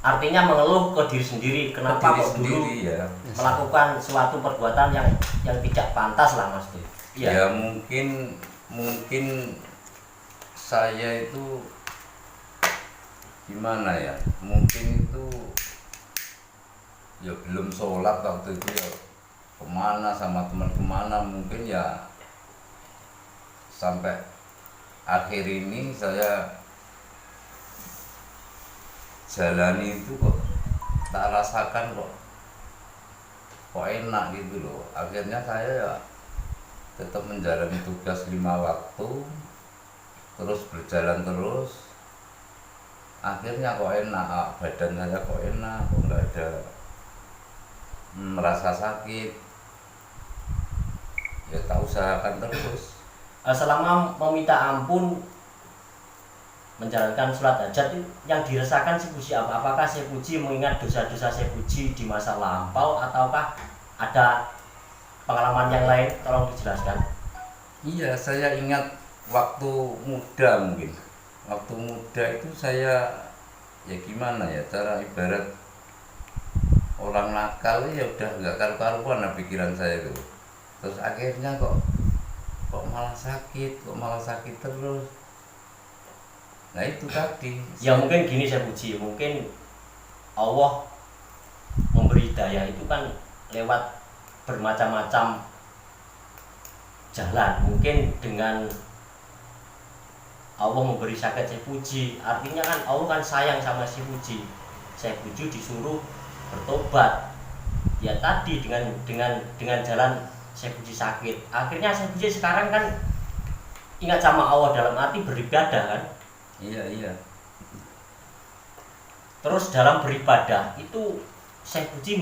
artinya mengeluh ke diri sendiri, kenapa Diri kok dulu sendiri ya. melakukan suatu perbuatan yang tidak pantas lah Mas Tuy. Ya mungkin saya itu gimana ya, mungkin itu ya belum sholat waktu itu ya, kemana sama teman kemana, mungkin ya sampai akhir ini saya jalani itu kok tak rasakan kok enak gitu loh. Akhirnya saya ya tetap menjalani tugas 5 waktu, terus berjalan terus. Akhirnya kok enak, badan saya kok enak, kok nggak ada merasa sakit. Ya tak usahakan terus. Selama meminta ampun menjalankan sholat hajat itu yang dirasakan si Puji apa? Apakah si Puji mengingat dosa-dosa si Puji di masa lampau ataukah ada pengalaman yang lain? Tolong dijelaskan. Iya, saya ingat waktu muda mungkin. Waktu muda itu saya ya gimana ya, cara ibarat orang nakal ya udah nggak karu-karuan lah pikiran saya itu. Terus akhirnya kok malah sakit terus. Nah itu tadi. Ya mungkin gini saya Puji, mungkin Allah memberi hidayah itu kan lewat bermacam-macam jalan. Mungkin dengan Allah memberi sakit si Puji, artinya kan Allah kan sayang sama si Puji. Saya Puji disuruh bertobat. Ya tadi dengan jalan saya Puji sakit. Akhirnya saya Puji sekarang kan ingat sama Allah dalam arti beribadah kan. Iya. Terus dalam beribadah itu saya Puji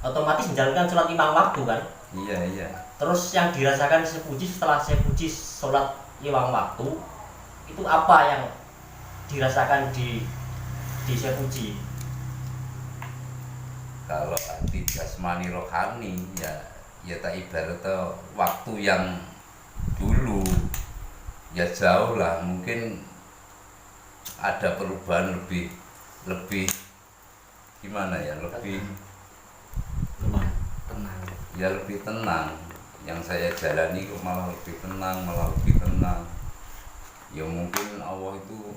otomatis menjalankan sholat 5 waktu kan. Iya. Terus yang dirasakan saya Puji setelah saya Puji sholat 5 waktu itu apa yang dirasakan di saya Puji? Kalau arti jasmani rohani ya tak ibarat waktu yang dulu ya jauh lah, mungkin ada perubahan lebih gimana ya, lebih tenang. Ya lebih tenang. Yang saya jalani kok malah lebih tenang. Ya mungkin Allah itu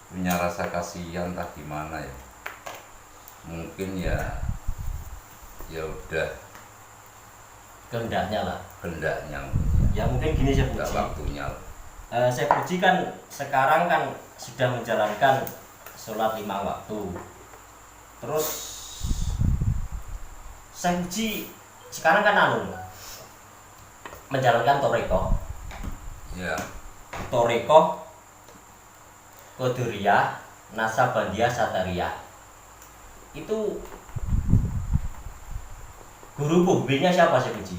punya rasa kasihan tak gimana ya. Mungkin ya udah Kehendaknya lah. Ya mungkin gini saya udah Puji. waktunya. Saya Puji kan sekarang kan sudah menjalankan sholat 5 waktu. Terus saya Puji sekarang kan menjalankan Toreko. Ya. Toreko, Qadiriyah, Nasabandiyah, Satariyah. Itu guru pembimbingnya siapa saya Puji?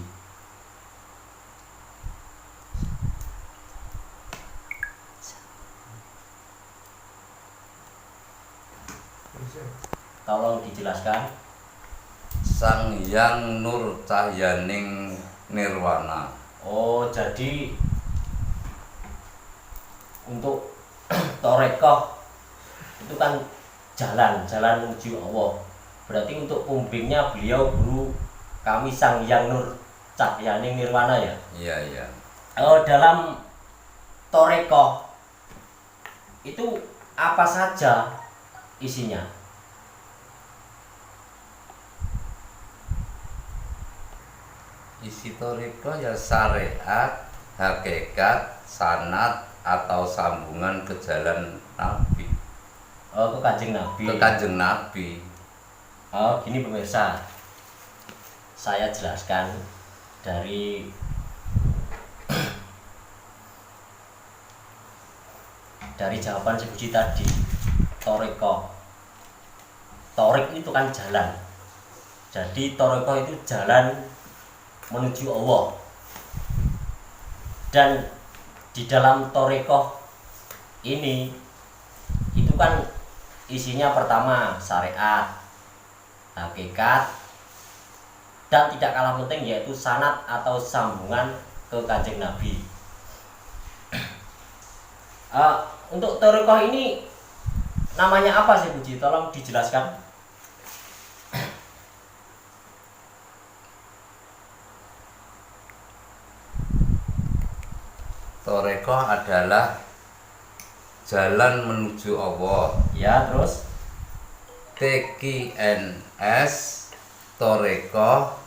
Tolong dijelaskan. Sang Hyang Nur Cahyaning Nirwana. Oh, jadi untuk Torekoh itu kan jalan menuju Allah. Berarti untuk pembimbingnya beliau guru kami Sang Hyang Nur Cahyaning Nirwana ya. Iya. Dalam Torekoh itu apa saja isinya? Isi toriko ya syariat, hakikat, sanad atau sambungan ke jalan Nabi. Ke Kanjeng Nabi. Ke Kanjeng Nabi. Gini pemirsa, saya jelaskan dari jawaban si Puji tadi. Toreko, Torik itu kan jalan. Jadi Toreko itu jalan menuju Allah. Dan di dalam Toreko ini itu kan isinya pertama syariat, hakikat, dan tidak kalah penting yaitu sanad atau sambungan ke Kanjeng Nabi. Untuk Toreko ini namanya apa Syekh Puji? Tolong dijelaskan. Torekoh adalah jalan menuju Allah. Ya, terus TQNS Torekoh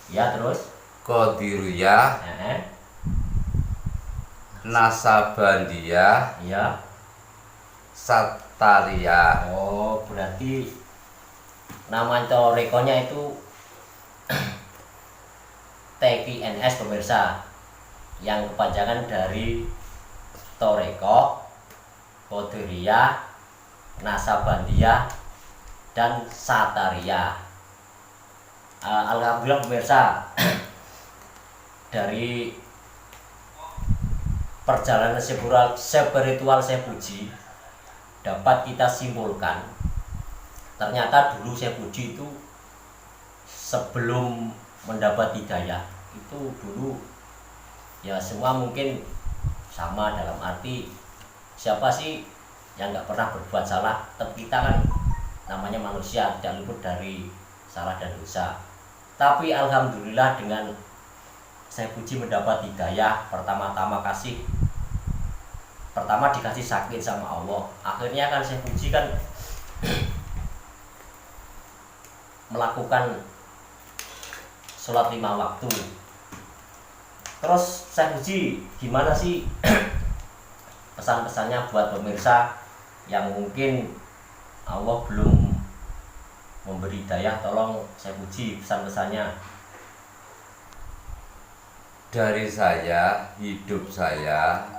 ya, terus Qadiriyah Nasabandiyah ya. Sattariyah. Oh, berarti nama torekonya itu TQNS pemirsa, yang kepanjangan dari Toreko, Qadiriyah, Nasabandiyah, dan Sattariyah. Alhamdulillah pemirsa, dari perjalanan spiritual Syekh Puji dapat kita simpulkan, ternyata dulu Syekh Puji itu sebelum mendapat hidayah itu dulu ya semua mungkin sama, dalam arti siapa sih yang nggak pernah berbuat salah. Tapi kita kan namanya manusia, tidak luput dari salah dan dosa. Tapi alhamdulillah dengan Syekh Puji mendapat hidayah, pertama dikasih sakit sama Allah. Akhirnya kan Syekh Puji kan melakukan sholat 5 waktu. Terus Syekh Puji gimana sih pesan-pesannya buat pemirsa yang mungkin Allah belum memberi hidayah? Tolong Syekh Puji pesan-pesannya. Dari saya, hidup saya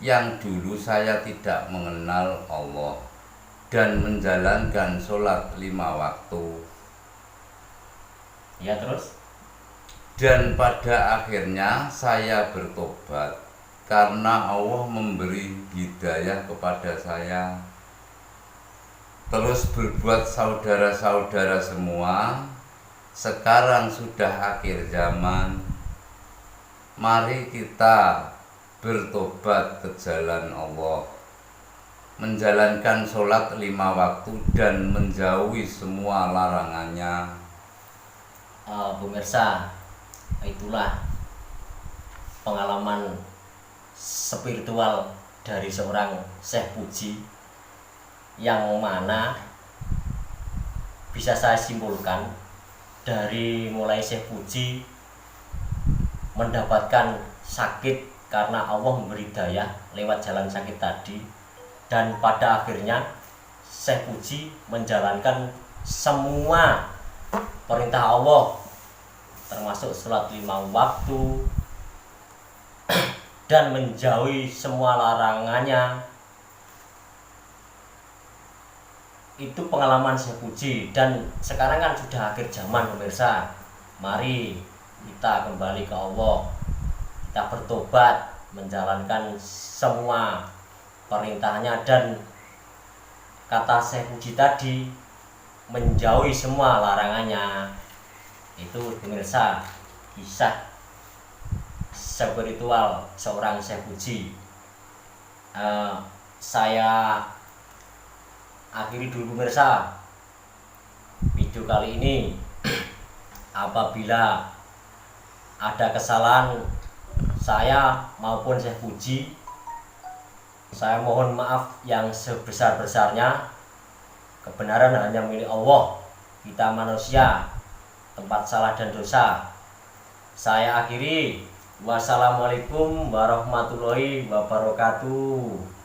yang dulu saya tidak mengenal Allah dan menjalankan sholat 5 waktu. Ya, terus Dan pada akhirnya saya bertobat karena Allah memberi hidayah kepada saya. Terus berbuat saudara-saudara semua, sekarang sudah akhir zaman. Mari kita bertobat ke jalan Allah, menjalankan sholat 5 waktu dan menjauhi semua larangannya. Pemirsa, itulah pengalaman spiritual dari seorang Syekh Puji, yang mana bisa saya simpulkan dari mulai Syekh Puji mendapatkan sakit karena Allah memberi daya lewat jalan sakit tadi, dan pada akhirnya Syekh Puji menjalankan semua perintah Allah, termasuk sholat 5 waktu dan menjauhi semua larangannya. Itu pengalaman Syekh Puji. Dan sekarang kan sudah akhir zaman pemirsa. Mari kita kembali ke Allah, kita bertobat, menjalankan semua perintahnya, dan kata Syekh Puji tadi, menjauhi semua larangannya. Itu pemirsa kisah spiritual seorang Syekh Puji. Saya akhiri dulu pemirsa video kali ini. Apabila ada kesalahan saya maupun Syekh Puji, saya mohon maaf yang sebesar-besarnya. Kebenaran hanya milik Allah. Kita manusia, tempat salah dan dosa. Saya akhiri. Wassalamualaikum warahmatullahi wabarakatuh.